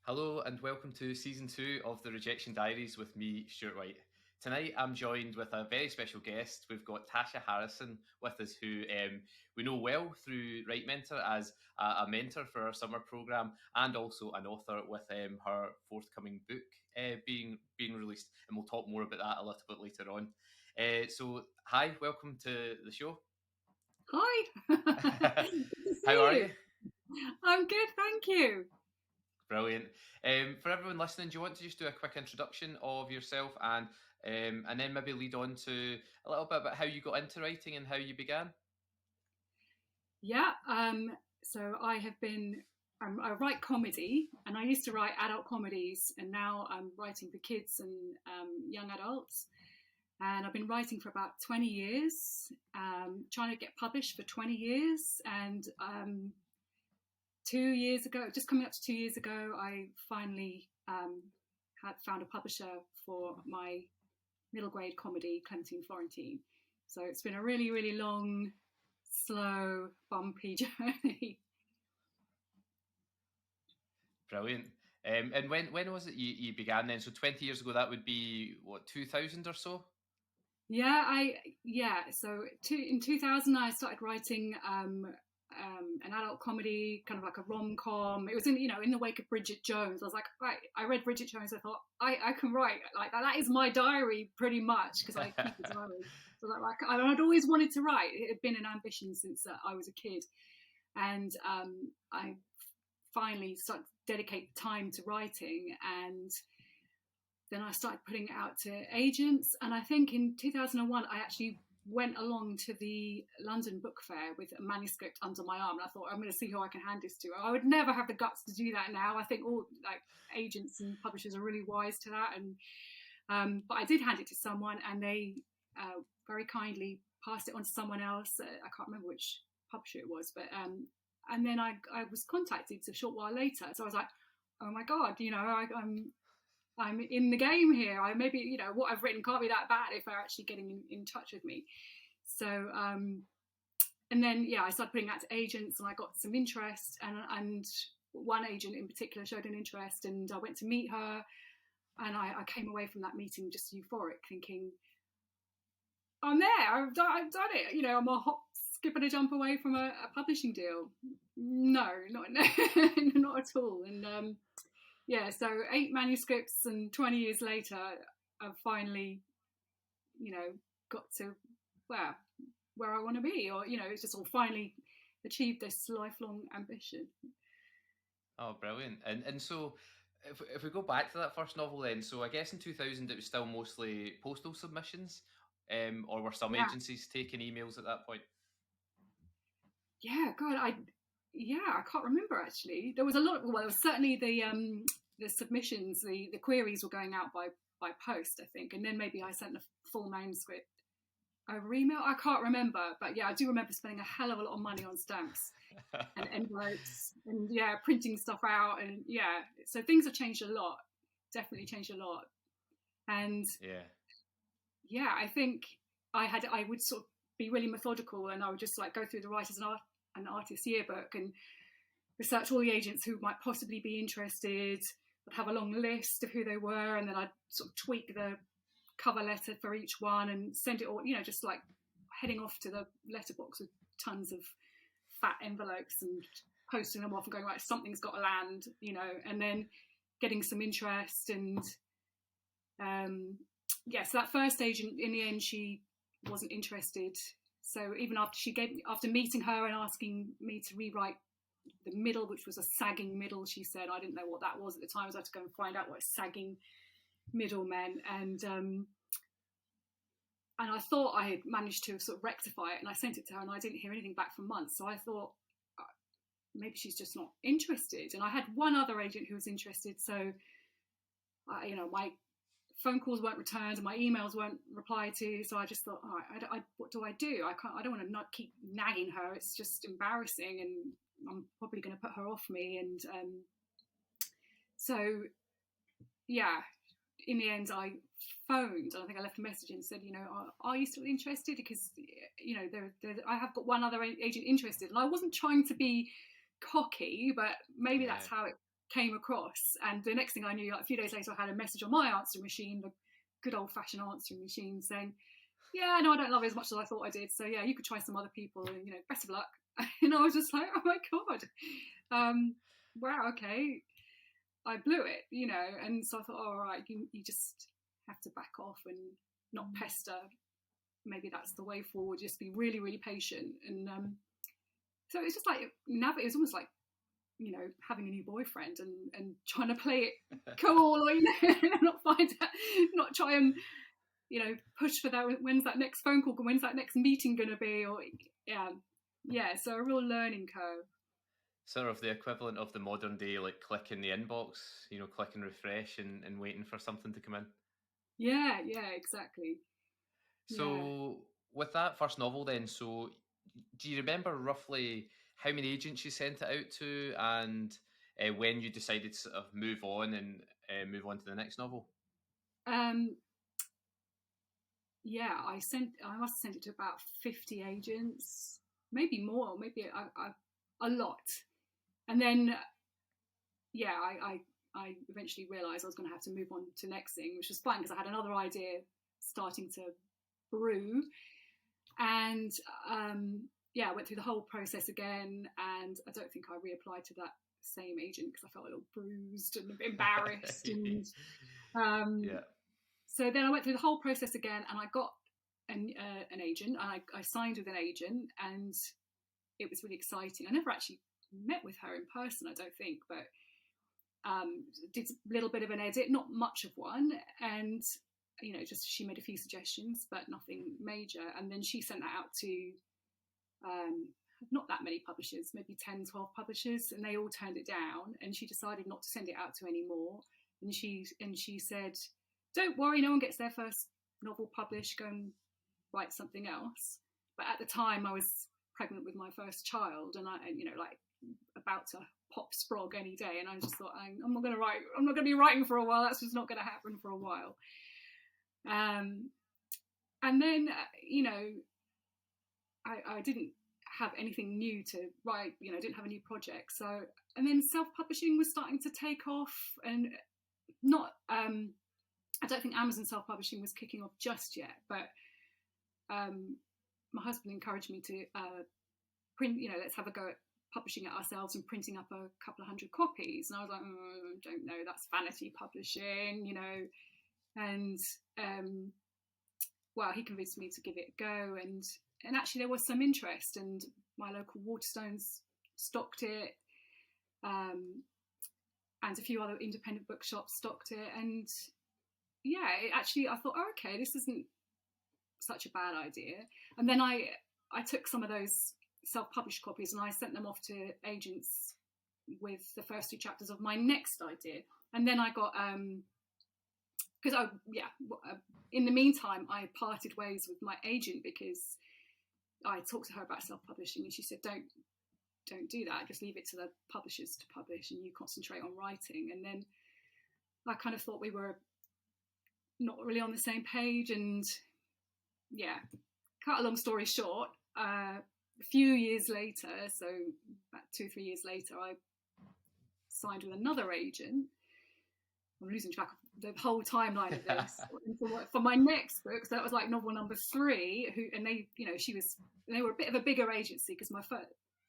Hello and welcome to season 2 of the Rejection Diaries with me, Stuart White. Tonight I'm joined with a very special guest. We've got Tasha Harrison with us, who we know well through Right Mentor as a mentor for our summer programme and also an author with her forthcoming book being released. And we'll talk more about that a little bit later on. So, hi, welcome to the show. Hi. Good to see How are you? I'm good, thank you. Brilliant. For everyone listening, do you want to just do a quick introduction of yourself and then maybe lead on to a little bit about how you got into writing and how you began? Yeah, so I have been, I write comedy, and I used to write adult comedies, and now I'm writing for kids and young adults. And I've been writing for about 20 years, trying to get published for 20 years. And 2 years ago, just coming up to 2 years ago, I finally had found a publisher for my middle grade comedy, Clementine Florentine. So it's been a really, really long, slow, bumpy journey. Brilliant. And when was it you began then? So 20 years ago, that would be, what, 2000 or so? So in 2000, I started writing an adult comedy, kind of like a rom-com. It was in the wake of Bridget Jones. I was like, right, I read Bridget Jones. I thought I can write like that. That is my diary pretty much, because I keep a diary. So I'd always wanted to write. It had been an ambition since I was a kid, and I finally started to dedicate time to writing, and then I started putting it out to agents. And I think in 2001, I actually went along to the London Book Fair with a manuscript under my arm, and I thought, I'm going to see who I can hand this to. I would never have the guts to do that now. I think all agents and publishers are really wise to that, and but I did hand it to someone, and they very kindly passed it on to someone else. I can't remember which publisher it was, but and then I was contacted a short while later. So I was like, oh my god, I'm in the game here. Maybe what I've written can't be that bad if they're actually getting in touch with me. So and then I started putting that to agents, and I got some interest, and one agent in particular showed an interest, and I went to meet her, and I came away from that meeting just euphoric, thinking, I'm there, I've done it. I'm a hop, skip, and a jump away from a publishing deal. No, not not at all. And so 8 manuscripts and 20 years later, I've finally, got to where I want to be, or it's just all finally achieved this lifelong ambition. Oh, brilliant. And so if we go back to that first novel then, so I guess in 2000 it was still mostly postal submissions, or were some agencies taking emails at that point? Yeah, God, I can't remember actually. There was a lot. Well, there was certainly the submissions, the queries were going out by post, I think, and then maybe I sent the full manuscript over email. I can't remember, but I do remember spending a hell of a lot of money on stamps and envelopes, and printing stuff out, and so things have changed a lot. Definitely changed a lot, and I think I would sort of be really methodical, and I would just go through the Writers and Artists Yearbook and research all the agents who might possibly be interested. I'd have a long list of who they were, and then I'd sort of tweak the cover letter for each one and send it all, just heading off to the letterbox with tons of fat envelopes and posting them off and going, right, something's got to land, and then getting some interest. And so that first agent, in the end, she wasn't interested. So even after meeting her and asking me to rewrite the middle, which was a sagging middle, she said, I didn't know what that was at the time, so I had to go and find out what a sagging middle meant. And I thought I had managed to sort of rectify it, and I sent it to her, and I didn't hear anything back for months. So I thought, maybe she's just not interested. And I had one other agent who was interested, so my phone calls weren't returned and my emails weren't replied to. So I just thought, all right, what do? I don't want to not keep nagging her. It's just embarrassing, and I'm probably going to put her off me. And in the end, I phoned, and I think I left a message and said, are you still interested? Because I have got one other agent interested, and I wasn't trying to be cocky, but maybe that's how it came across. And the next thing I knew, like, a few days later, I had a message on my answering machine, the good old-fashioned answering machine, saying, yeah, no, I don't love it as much as I thought I did, so yeah, you could try some other people, and, you know, best of luck. And I was just like, oh my god, wow, okay, I blew it, you know. And so I thought, all right, you just have to back off and not pester. Maybe that's the way forward. Just be really, really patient. And so it's just like, it was almost like, you know, having a new boyfriend and trying to play it cool, or, you know, not try and, you know, push for that. When's that next phone call? When's that next meeting going to be? Or yeah. So a real learning curve. Sort of the equivalent of the modern day, like clicking the inbox, you know, clicking refresh and waiting for something to come in. Yeah, exactly. So with that first novel then, so do you remember roughly how many agents you sent it out to, and when you decided to sort of move on to the next novel? Yeah, I must have sent it to about 50 agents, maybe more, maybe a lot. And then, yeah, I eventually realised I was going to have to move on to next thing, which was fine because I had another idea starting to brew. And I went through the whole process again, and I don't think I reapplied to that same agent because I felt a little bruised and embarrassed. And so then I went through the whole process again, and I got an agent. I signed with an agent, and it was really exciting. I never actually met with her in person, I don't think, but did a little bit of an edit, not much of one, and, you know, just she made a few suggestions, but nothing major. And then she sent that out to not that many publishers, maybe 10, 12 publishers, and they all turned it down, and she decided not to send it out to any more. And she said, don't worry, no one gets their first novel published, go and write something else. But at the time I was pregnant with my first child, and you know, like about to pop sprog any day, and I just thought, I'm not going to be writing for a while. That's just not going to happen for a while. And then, you know, I didn't have anything new to write, you know, didn't have a new project. So, and then self-publishing was starting to take off, and not, I don't think Amazon self-publishing was kicking off just yet, but my husband encouraged me to print, you know, let's have a go at publishing it ourselves and printing up a couple of 100 copies. And I was like, don't know, that's vanity publishing, you know. And well, he convinced me to give it a go, and actually there was some interest, and my local Waterstones stocked it, and a few other independent bookshops stocked it. And yeah, I thought, oh, okay, this isn't such a bad idea. And then I took some of those self-published copies and I sent them off to agents with the first 2 chapters of my next idea. And then I got in the meantime I parted ways with my agent because I talked to her about self-publishing, and she said, don't do that, just leave it to the publishers to publish and you concentrate on writing. And then I kind of thought we were not really on the same page. And yeah, cut a long story short, a few years later, so about 2-3 years later, I signed with another agent. I'm losing track of the whole timeline of this. for my next book, so that was like novel number 3, and they, you know, they were a bit of a bigger agency because my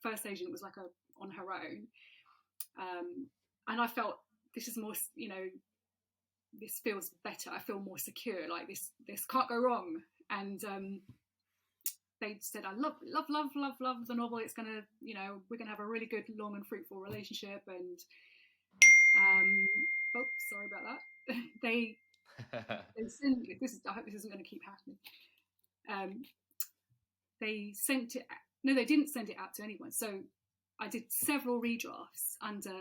first agent was like on her own, and I felt this is more, you know, this feels better. I feel more secure. Like this can't go wrong. And they said, I love the novel. It's gonna, you know, we're gonna have a really good, long and fruitful relationship. And oh, sorry about that. they sent this. I hope this isn't going to keep happening. They sent it. No, they didn't send it out to anyone. So I did several redrafts under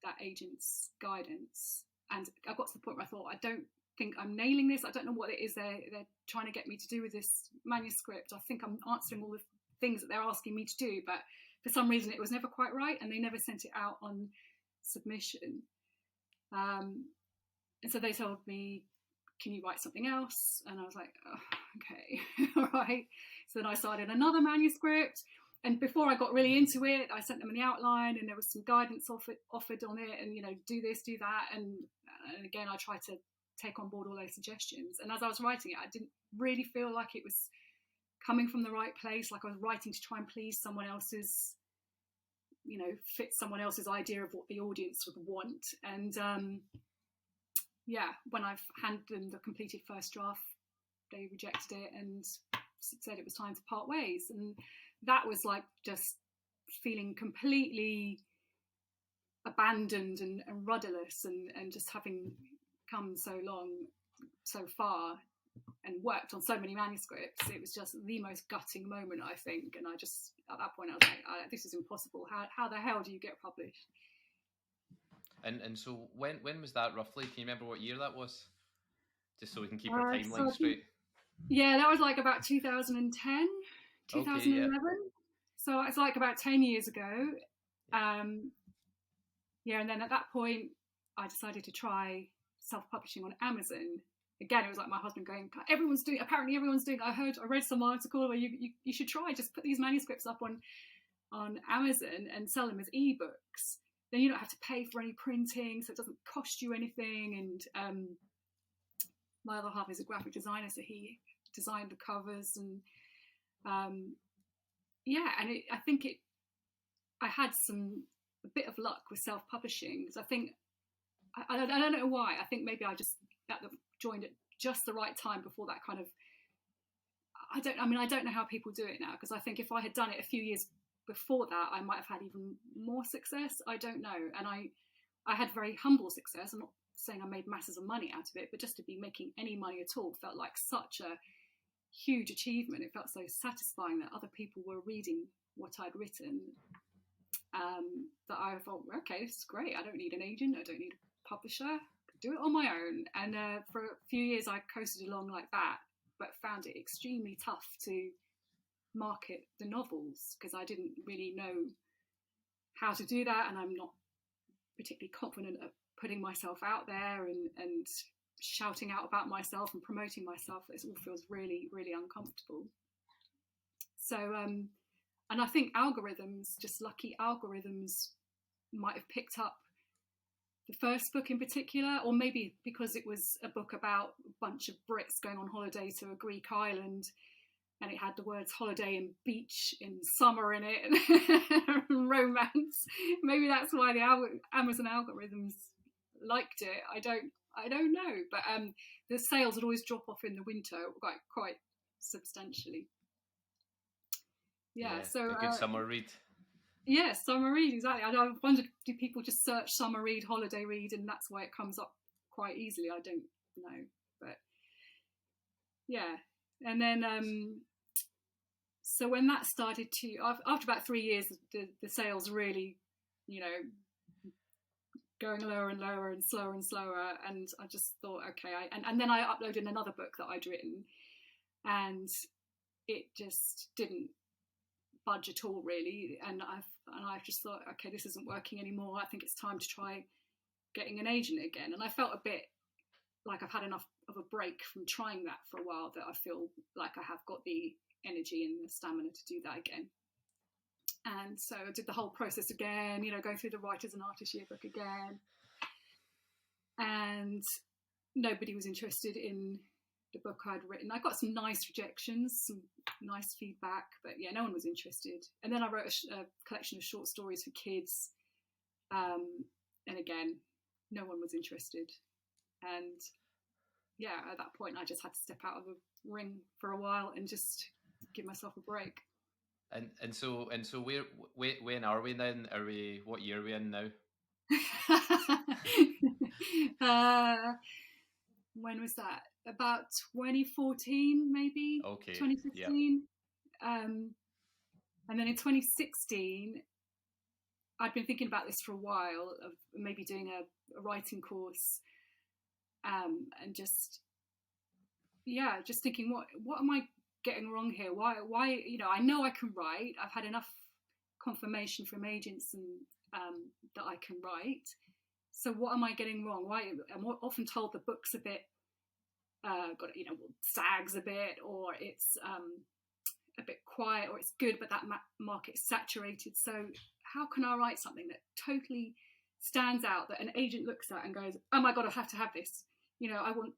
that agent's guidance, and I got to the point where I thought, I don't think I'm nailing this. I don't know what it is they're trying to get me to do with this manuscript. I think I'm answering all the things that they're asking me to do, but for some reason it was never quite right, and they never sent it out on submission. And so they told me, can you write something else? And I was like, oh, okay, all right. So then I started another manuscript, and before I got really into it, I sent them the outline, and there was some guidance offered on it, and do this, do that, and again I tried to take on board all those suggestions. And as I was writing it, I didn't really feel like it was coming from the right place, like I was writing to try and please someone else's, fit someone else's idea of what the audience would want. And when I've handed them the completed first draft, they rejected it and said it was time to part ways. And that was like just feeling completely abandoned and rudderless, and just having come so far and worked on so many manuscripts, it was just the most gutting moment, I think. And I just, at that point, I was like, this is impossible. How the hell do you get published? And so when was that roughly? Can you remember what year that was? Just so we can keep our timeline straight. Yeah, that was like about 2010, 2011. Okay, yeah. So it's like about 10 years ago. And then at that point, I decided to try self-publishing on Amazon. Again, it was like my husband going, apparently everyone's doing it. I read some article where you should try, just put these manuscripts up on Amazon and sell them as ebooks. Then you don't have to pay for any printing, so it doesn't cost you anything. And my other half is a graphic designer, so he designed the covers. And I think I had a bit of luck with self-publishing, because I think, I don't know why, I think maybe I just joined at just the right time before that kind of, I don't know how people do it now, because I think if I had done it a few years before that, I might have had even more success. I don't know. And I had very humble success. I'm not saying I made masses of money out of it, but just to be making any money at all felt like such a huge achievement. It felt so satisfying that other people were reading what I'd written, that I thought, okay, this is great. I don't need an agent. I don't need a publisher. I can do it on my own. And for a few years I coasted along like that, but found it extremely tough to market the novels, because I didn't really know how to do that, and I'm not particularly confident at putting myself out there and shouting out about myself and promoting myself. It all feels really, really uncomfortable. So and I think algorithms, just lucky algorithms, might have picked up the first book in particular, or maybe because it was a book about a bunch of Brits going on holiday to a Greek island, and it had the words holiday and beach and summer in it, and romance. Maybe that's why the Amazon algorithms liked it. I don't know. But the sales would always drop off in the winter quite substantially. Yeah, so a good summer read. Yeah, summer read, exactly. I wondered, do people just search summer read, holiday read, and that's why it comes up quite easily? I don't know. But yeah. And then so when that started to, after about 3 years, the sales really, going lower and lower and slower, and I just thought, okay, and then I uploaded another book that I'd written, and it just didn't budge at all, really. And I just thought, okay, this isn't working anymore. I think it's time to try getting an agent again. And I felt a bit like I've had enough of a break from trying that for a while, that I feel like I have got the energy and the stamina to do that again. And so I did the whole process again, going through the Writers and Artists Yearbook again. And nobody was interested in the book I'd written. I got some nice rejections, some nice feedback, but yeah, no one was interested. And then I wrote a collection of short stories for kids. And again, no one was interested. And yeah, at that point, I just had to step out of the ring for a while and just give myself a break. And so when are we then? What year are we in now? When was that? About 2014, maybe. Okay. 2015. Yeah. And then in 2016, I'd been thinking about this for a while, of maybe doing a writing course, and just thinking, what am I getting wrong here? Why? I know I can write. I've had enough confirmation from agents and that I can write. So what am I getting wrong? Why? I'm often told the book's a bit sags a bit, or it's a bit quiet, or it's good but that market's saturated. So how can I write something that totally stands out, that an agent looks at and goes, oh my god, I have to have this, you know, I want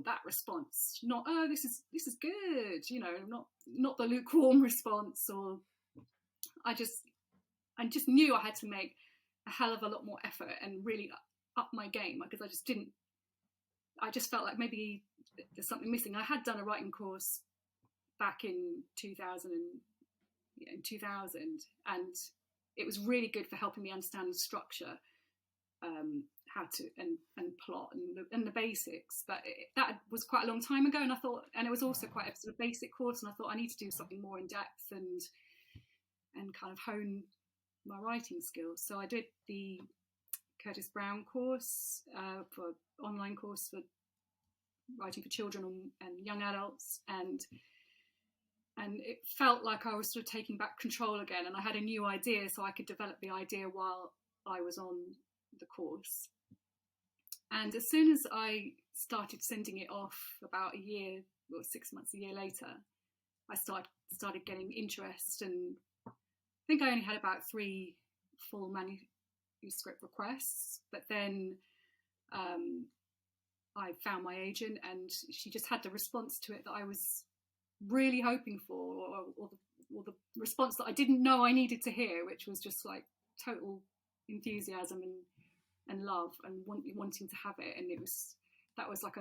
that response, not, oh, this is good, you know, not the lukewarm response. Or I just knew I had to make a hell of a lot more effort and really up my game, because I just felt like maybe there's something missing. I had done a writing course back in 2000, and it was really good for helping me understand the structure, how to and plot and the basics. But that was quite a long time ago, and I thought, and it was also quite a sort of basic course, and I thought I need to do something more in depth and kind of hone my writing skills. So I did the Curtis Brown course, for online course for writing for children and young adults, and it felt like I was sort of taking back control again, and I had a new idea, so I could develop the idea while I was on the course. And as soon as I started sending it off, about a year or 6 months, a year later, I started getting interest, and I think I only had about 3 full manuscript requests. But then I found my agent, and she just had the response to it that I was really hoping for, or the response that I didn't know I needed to hear, which was just like total enthusiasm and love and wanting to have it. And that was like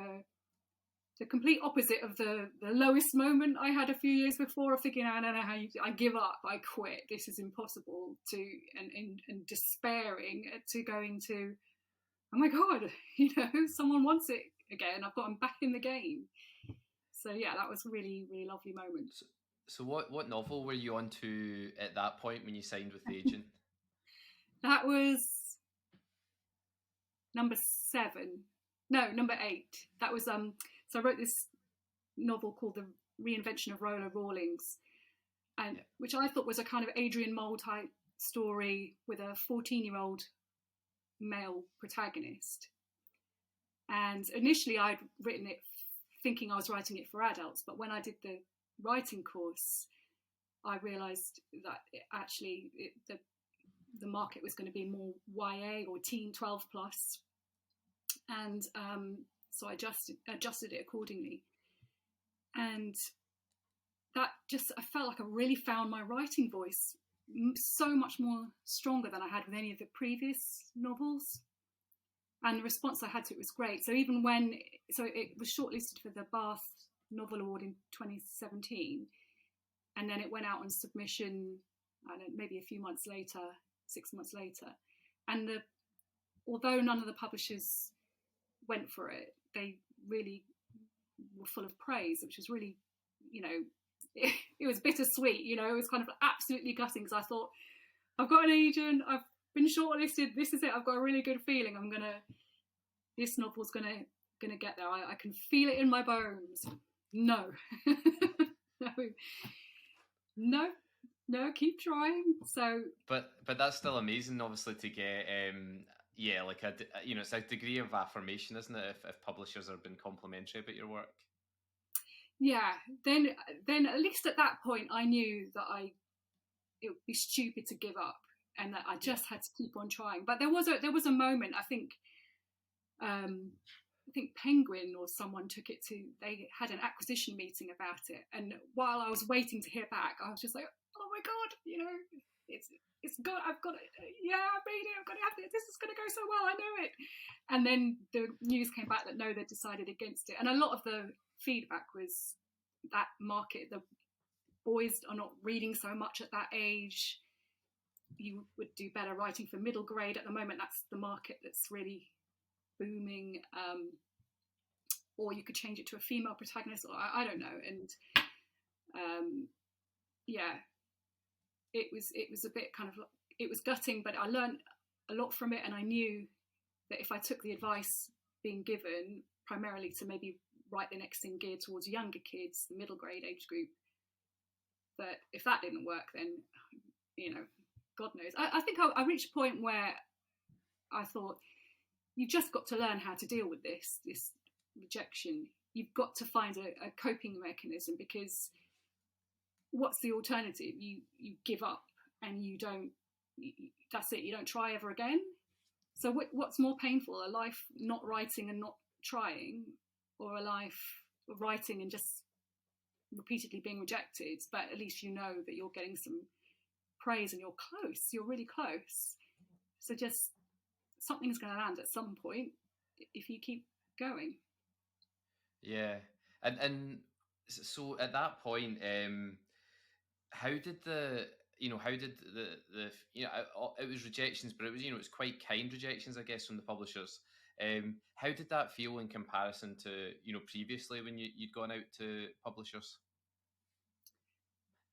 the complete opposite of the lowest moment I had a few years before, of thinking, I don't know how I give up, I quit, this is impossible, and despairing, to going to, oh my god, you know, someone wants it again, I've gotten back in the game. So yeah, that was a really, really lovely moment. So what novel were you on to at that point when you signed with the agent? That was number 8. That was so I wrote this novel called The Reinvention of Rawlings, and which I thought was a kind of Adrian Mole type story with a 14-year-old male protagonist. And initially I'd written it thinking I was writing it for adults, but when I did the writing course, I realised that the market was going to be more YA or teen 12 plus, and so I adjusted it accordingly. And that just, I felt like I really found my writing voice so much more stronger than I had with any of the previous novels. And the response I had to it was great. So even so it was shortlisted for the Bath Novel Award in 2017, and then it went out on submission, I don't know, maybe a few months later, 6 months later. And although none of the publishers went for it, they really were full of praise, which was really, you know, it was bittersweet, you know, it was kind of absolutely gutting, because I thought, I've got an agent, I've been shortlisted, this is it, I've got a really good feeling this novel's gonna get there, I can feel it in my bones. No. no, keep trying. So but that's still amazing, obviously, to get like it's a degree of affirmation, isn't it, if publishers have been complimentary about your work? Yeah, then at least at that point I knew that it would be stupid to give up, and that I just had to keep on trying. But there was a moment, I think Penguin or someone they had an acquisition meeting about it, and while I was waiting to hear back, I was just like, oh my god, you know, it's got, I've got it, yeah, I made it, I've got to have it, this is going to go so well, I know it. And then the news came back that no, they decided against it. And a lot of the feedback was that market, the boys are not reading so much at that age, you would do better writing for middle grade. At the moment, that's the market that's really booming, or you could change it to a female protagonist, or I don't know. And it was a bit kind of, it was gutting, but I learned a lot from it, and I knew that if I took the advice being given, primarily to maybe write the next thing geared towards younger kids, the middle grade age group, that if that didn't work, then, you know, God knows. I think I reached a point where I thought, you've just got to learn how to deal with this rejection. You've got to find a coping mechanism, because what's the alternative? You give up and you don't. That's it. You don't try ever again. So what's more painful? A life not writing and not trying, or a life of writing and just repeatedly being rejected, but at least you know that you're getting some praise and you're close. You're really close. So just something's going to land at some point if you keep going. Yeah, and so at that point, how did the it was rejections, but it was, it was quite kind rejections, I guess, from the publishers. How did that feel in comparison to previously when you'd gone out to publishers?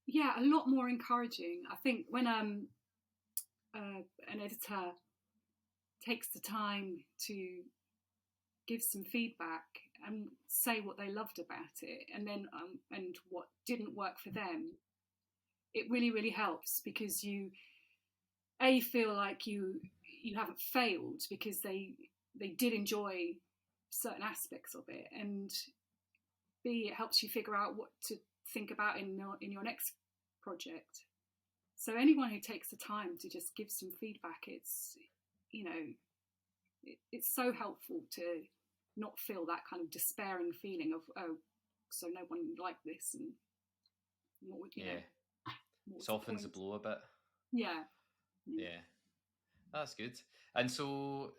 Yeah, a lot more encouraging. I think when an editor takes the time to give some feedback and say what they loved about it, and then and what didn't work for them, it really, really helps, because you feel like you haven't failed because they did enjoy certain aspects of it, and B, it helps you figure out what to think about in your next project. So anyone who takes the time to just give some feedback, it's it's so helpful to not feel that kind of despairing feeling of, oh, so no one liked this, and what would you know, softens the blow a bit. Yeah. That's good. And so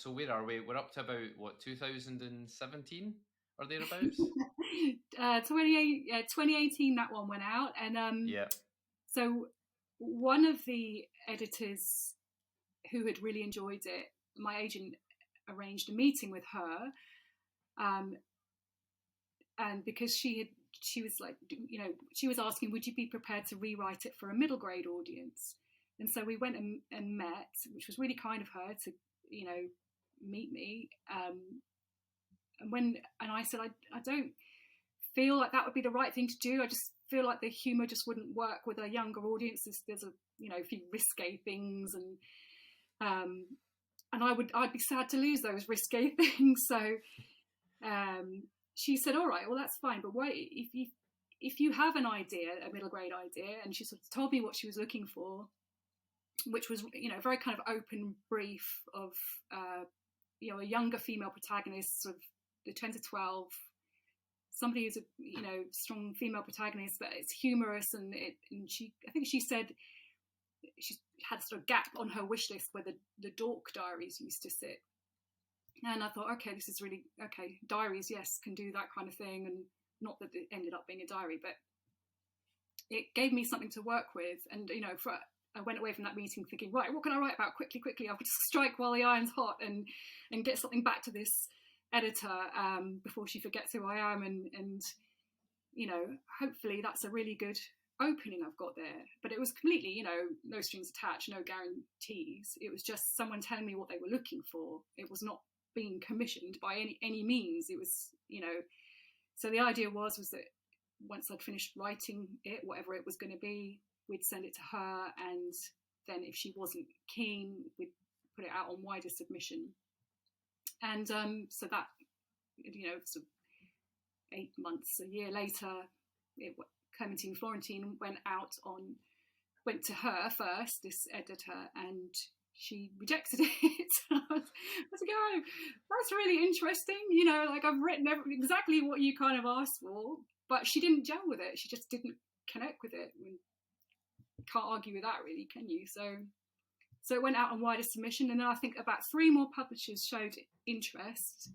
where are we? We're up to about what, 2017 or thereabouts? 2018 that one went out, and so one of the editors who had really enjoyed it, my agent arranged a meeting with her, and because she was like, she was asking, would you be prepared to rewrite it for a middle grade audience? And so we went and met, which was really kind of her to meet me, and I said, I don't feel like that would be the right thing to do. I just feel like the humour just wouldn't work with a younger audience. There's a few risque things, and I'd be sad to lose those risque things. So she said, all right, well, that's fine, but wait, if you have an idea, a middle grade idea, and she sort of told me what she was looking for, which was a very kind of open brief of a younger female protagonist, sort of the 10 to 12, somebody who's a strong female protagonist, but it's humorous, and I think she said she had sort of gap on her wish list where the Dork Diaries used to sit. And I thought, okay, this is really okay. Diaries, yes, can do that kind of thing, and not that it ended up being a diary, but it gave me something to work with. And I went away from that meeting thinking, right, what can I write about quickly? I'll just strike while the iron's hot and get something back to this editor before she forgets who I am, and hopefully that's a really good opening I've got there. But it was completely, no strings attached, no guarantees. It was just someone telling me what they were looking for. It was not being commissioned by any means. It was, so the idea was that once I'd finished writing it, whatever it was going to be, we'd send it to her, and then if she wasn't keen, we'd put it out on wider submission. And so that, sort of 8 months, a year later, Clementine Florentine went to her first, this editor, and she rejected it. I was like, oh, that's really interesting. I've written exactly what you kind of asked for, but she didn't gel with it. She just didn't connect with it. Can't argue with that, really, can you? So it went out on wider submission, and then I think about 3 more publishers showed interest,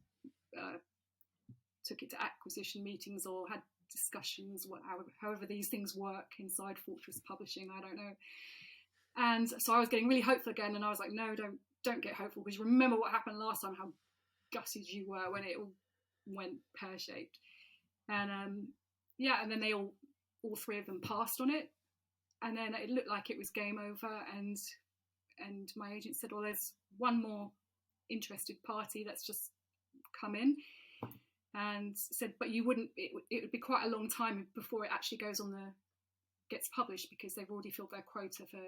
took it to acquisition meetings or had discussions, however these things work inside Fortress Publishing, I don't know. And so I was getting really hopeful again, and I was like, no, don't get hopeful, because remember what happened last time, how gutted you were when it all went pear-shaped. And and then they all 3 of them passed on it, and then it looked like it was game over, and my agent said, well, there's one more interested party that's just come in, and said, but it would be quite a long time before it actually gets published, because they've already filled their quota for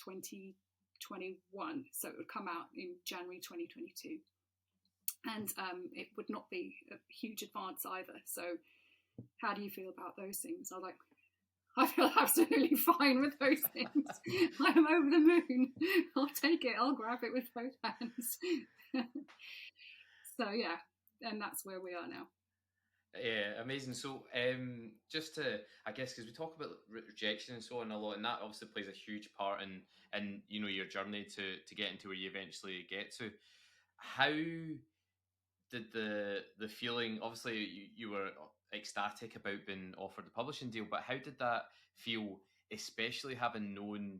2021, so it would come out in January 2022, and it would not be a huge advance either. So how do you feel about those things? I was like, I feel absolutely fine with those things. I'm over the moon. I'll take it. I'll grab it with both hands. So yeah, and that's where we are now. Yeah, amazing. So, just to, I guess, because we talk about rejection and so on a lot, and that obviously plays a huge part in your journey to get into where you eventually get to. How did the feeling? Obviously, you were ecstatic about being offered the publishing deal, but how did that feel, especially having known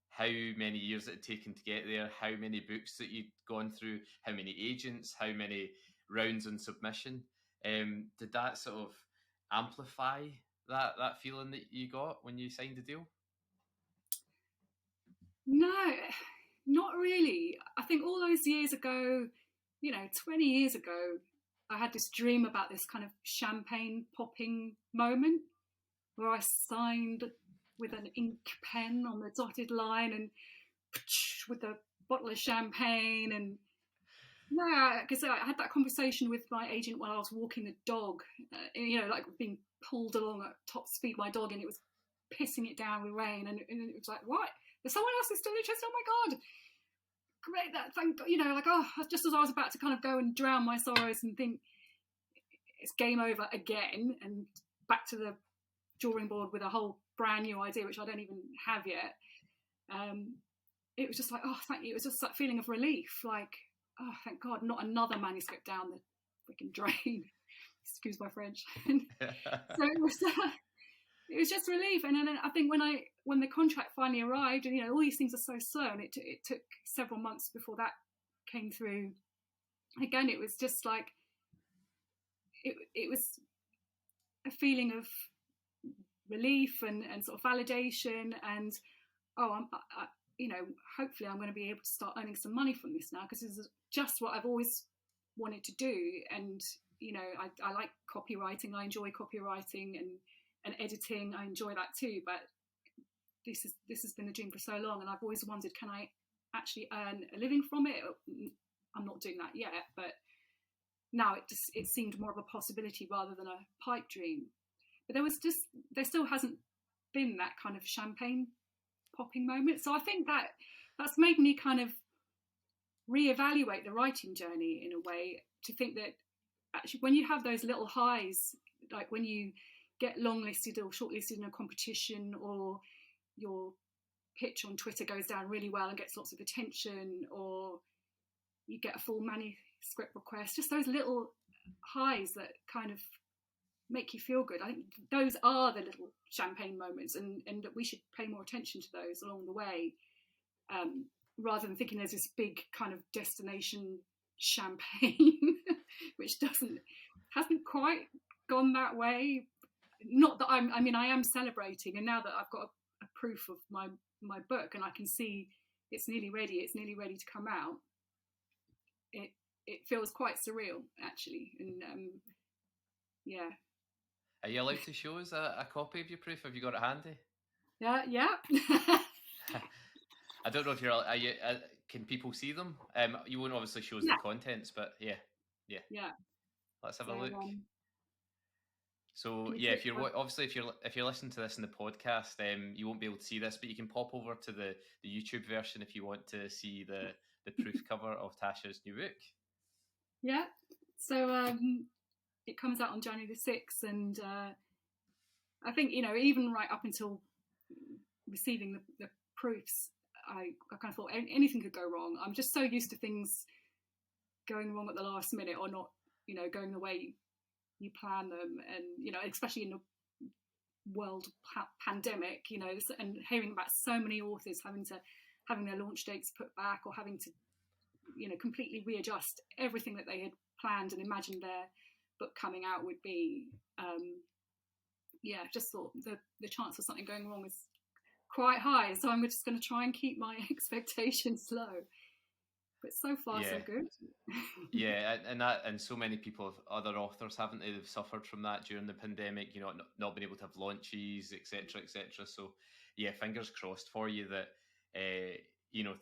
how many years it had taken to get there, how many books that you'd gone through, how many agents, how many rounds in submission? Did that sort of amplify that feeling that you got when you signed the deal? No, not really. I think all those years ago, 20 years ago, I had this dream about this kind of champagne popping moment where I signed with an ink pen on the dotted line and with a bottle of champagne. And yeah, because I had that conversation with my agent while I was walking the dog, like being pulled along at top speed by dog, and it was pissing it down with rain, and it was like, what? There's someone else who's still interested. Oh my god, great! That thank just as I was about to kind of go and drown my sorrows and think it's game over again, and back to the drawing board with a whole brand new idea which I don't even have yet. It was just like, oh, thank you. It was just that feeling of relief, like, oh, thank God, not another manuscript down the freaking drain. Excuse my French. So it was just relief. And then I think when the contract finally arrived, and all these things are so slow, and it took several months before that came through. Again, it was just like it was a feeling of relief and sort of validation, and hopefully I'm going to be able to start earning some money from this now, because this is just what I've always wanted to do. And I like copywriting. I enjoy copywriting and editing. I enjoy that too. But this has been the dream for so long, and I've always wondered, can I actually earn a living from it? I'm not doing that yet, but now it seemed more of a possibility rather than a pipe dream. But there still hasn't been that kind of champagne popping moment. So I think that's made me kind of reevaluate the writing journey in a way, to think that actually when you have those little highs, like when you get longlisted or shortlisted in a competition, or your pitch on Twitter goes down really well and gets lots of attention, or you get a full manuscript request, just those little highs that kind of make you feel good. I think those are the little champagne moments, and that we should pay more attention to those along the way, rather than thinking there's this big kind of destination champagne, which hasn't quite gone that way. Not that I am celebrating, and now that I've got a proof of my book, and I can see it's nearly ready to come out, it feels quite surreal, actually. And yeah. Are you allowed to show us a copy of your proof? Have you got it handy? Yeah. I don't know if can people see them? You won't obviously show us the contents, but yeah. Let's have a look. So yeah, if you're listening to this in the podcast, you won't be able to see this, but you can pop over to the YouTube version if you want to see the proof cover of Tasha's new book. Yeah. So it comes out on January the 6th, and I think even right up until receiving the proofs, I kind of thought anything could go wrong. I'm just so used to things going wrong at the last minute, or not going the way you plan them, and especially in the world pandemic, and hearing about so many authors having their launch dates put back, or having to completely readjust everything that they had planned and imagined their book coming out would be. Just thought the chance of something going wrong is quite high, so I'm just going to try and keep my expectations low. But so far, so good. Yeah, and so many people, other authors, haven't they? They've suffered from that during the pandemic. Not being able to have launches, etc., etc. So, yeah, fingers crossed for you that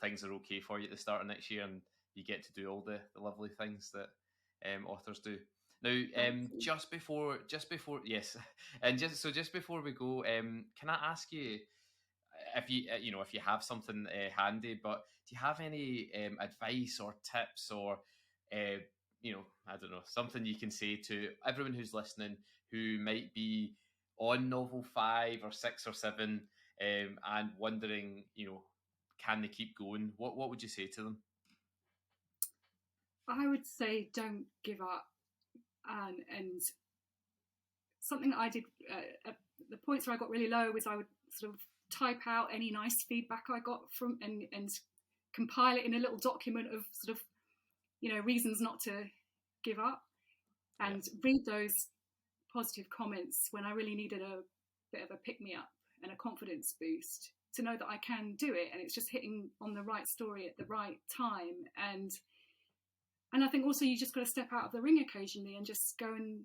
things are okay for you at the start of next year, and you get to do all the lovely things that authors do. Now, just before, yes, and just before we go, can I ask you if if you have something handy, but do you have any advice or tips or uh, I don't know, something you can say to everyone who's listening who might be on novel 5 or 6 or 7 and wondering, can they keep going? What would you say to them? I would say don't give up, and something that I did at the points where I got really low was I would sort of type out any nice feedback I got from and compile it in a little document of sort of reasons not to give up, and read those positive comments when I really needed a bit of a pick me up and a confidence boost to know that I can do it, and it's just hitting on the right story at the right time. And I think also you just got to step out of the ring occasionally and just go and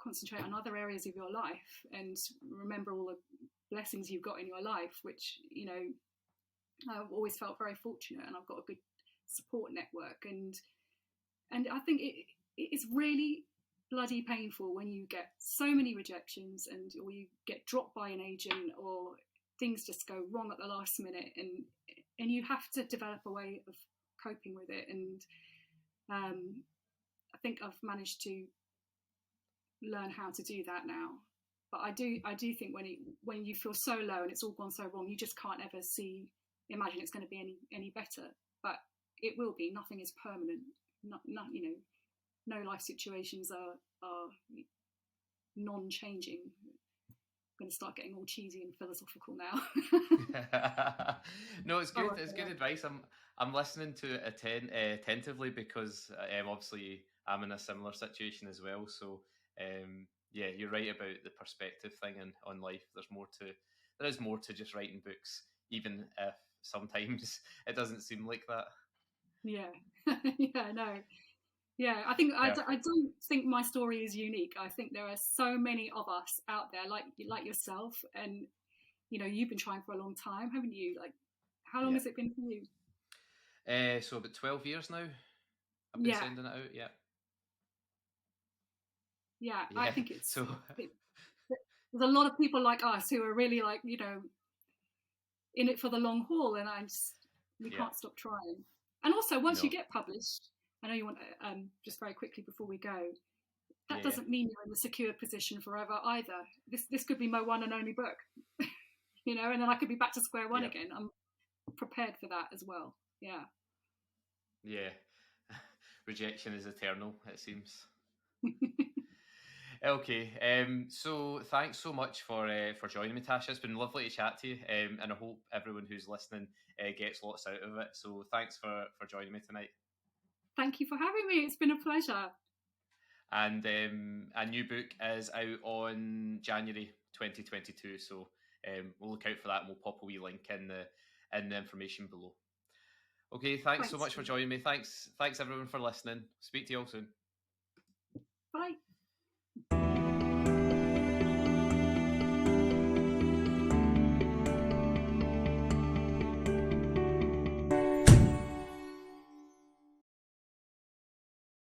concentrate on other areas of your life and remember all the blessings you've got in your life, which I've always felt very fortunate, and I've got a good support network, and I think it's really bloody painful when you get so many rejections or you get dropped by an agent or things just go wrong at the last minute, and you have to develop a way of coping with it. And I think I've managed to learn how to do that now. But I do think when you feel so low and it's all gone so wrong, you just can't ever imagine it's going to be any better. But it will be. Nothing is permanent. No life situations are non-changing. I'm going to start getting all cheesy and philosophical now. No, it's good. It's good advice. I'm listening to it attentively because obviously I'm in a similar situation as well. So yeah, you're right about the perspective thing on life. There is more to just writing books, even if sometimes it doesn't seem like that. Yeah, yeah, no. Yeah, I think I don't think my story is unique. I think there are so many of us out there like yourself, and you've been trying for a long time, haven't you? Like, how long has it been for you? So about 12 years now. I've been sending it out. Yeah, I think there's a lot of people like us who are really in it for the long haul, and we can't stop trying. And also, once you get published, I know you want to, just very quickly before we go, that doesn't mean you're in the secure position forever either. This could be my one and only book, and then I could be back to square one again. I'm prepared for that as well. Yeah. Yeah. Rejection is eternal, it seems. Okay, so thanks so much for joining me, Tasha. It's been lovely to chat to you, and I hope everyone who's listening gets lots out of it. So thanks for joining me tonight. Thank you for having me. It's been a pleasure. And a new book is out on January 2022, so we'll look out for that, and we'll pop a wee link in the information below. Okay, thanks so much for joining me. Thanks everyone for listening. Speak to you all soon. Bye.